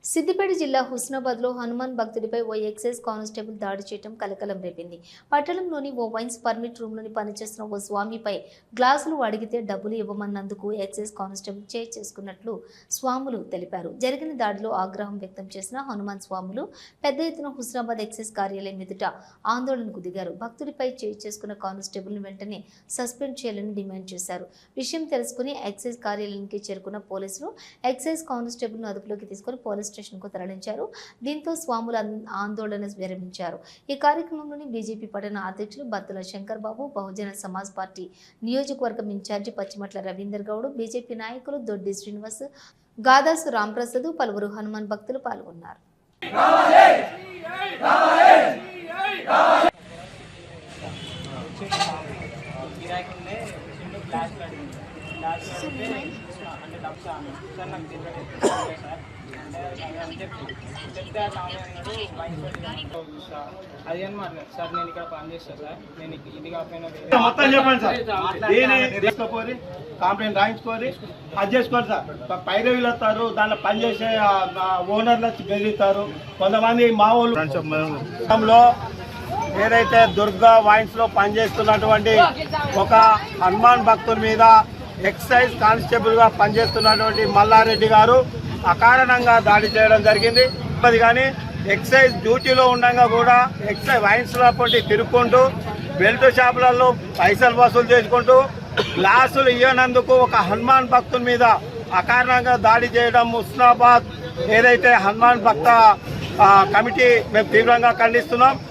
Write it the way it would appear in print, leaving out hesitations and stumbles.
సిద్దిపేట జిల్లా హుస్నాబాద్లో హనుమాన్ భక్తుడిపై ఓ excise constable దాడి చేయడం కలకలం రేపింది. పట్టణంలోని ఓ వైన్స్ పర్మిట్ రూమ్లోని పనిచేస్తున్న ఓ స్వామిపై గ్లాసులు అడిగితే డబ్బులు ఇవ్వమన్నందుకు ఎక్సైజ్ కానిస్టేబుల్ చేసుకున్నట్లు స్వాములు తెలిపారు. జరిగిన దాడిలో ఆగ్రహం వ్యక్తం చేసిన హనుమాన్ స్వాములు పెద్ద ఎత్తున హుస్నాబాద్ ఎక్సైజ్ కార్యాలయం ఎదుట ఆందోళనకు దిగారు. భక్తుడిపై చేసుకున్న కానిస్టేబుల్ను వెంటనే సస్పెండ్ చేయాలని డిమాండ్ చేశారు. విషయం తెలుసుకుని ఎక్సైజ్ కార్యాలయానికి చేరుకున్న పోలీసులు ఎక్సైజ్ కానిస్టేబుల్ను అదుపులోకి తీసుకుని పోలీస్ స్టేషన్కు తరలించారు. దీంతో స్వాములు ఆందోళన విరమించారు. ఈ కార్యక్రమంలోని బీజేపీ పట్టణ అధ్యక్షులు బత్తుల శంకర్ బాబు, బహుజన సమాజ్ పార్టీ నియోజకవర్గం ఇన్ఛార్జి పచ్చిమట్ల రవీందర్ గౌడ్, బీజేపీ నాయకులు దొడ్డి శ్రీనివాస్, గాదాసు రాంప్రసాద్, పలువురు హనుమాన్ భక్తులు పాల్గొన్నారు. అది అనమాట సార్, నేను ఇక్కడ పనిచేస్తాను సార్. నేను ఇది కాకపోయినా మొత్తం చెప్పండి సార్. తీసుకుపోయి కంప్లైంట్ రాయించుకొని అది చేసుకోండి సార్. పైరవీలు వస్తారు, దాంట్లో పనిచేసే ఓనర్లు వచ్చి బెదిరిస్తారు. కొంతమంది మా వాళ్ళు ఏదైతే దుర్గా వైన్స్ లో పనిచేస్తున్నటువంటి ఒక హనుమాన్ భక్తుల మీద ఎక్సైజ్ కానిస్టేబుల్ గా పనిచేస్తున్నటువంటి మల్లారెడ్డి గారు అకారణంగా దాడి చేయడం జరిగింది. అది కానీ ఎక్సైజ్ డ్యూటీలో ఉండగా కూడా ఎక్సైజ్ వైన్స్ లోపటి తిరుక్కుంటూ బెల్ట్ షాపులలో పైసలు వసూలు చేసుకుంటూ గ్లాసులు ఇవ్వనందుకు ఒక హనుమాన్ భక్తుల మీద అకారణంగా దాడి చేయడం హుస్నాబాద్ ఏదైతే హనుమాన్ భక్త కమిటీ మేము తీవ్రంగా ఖండిస్తున్నాం.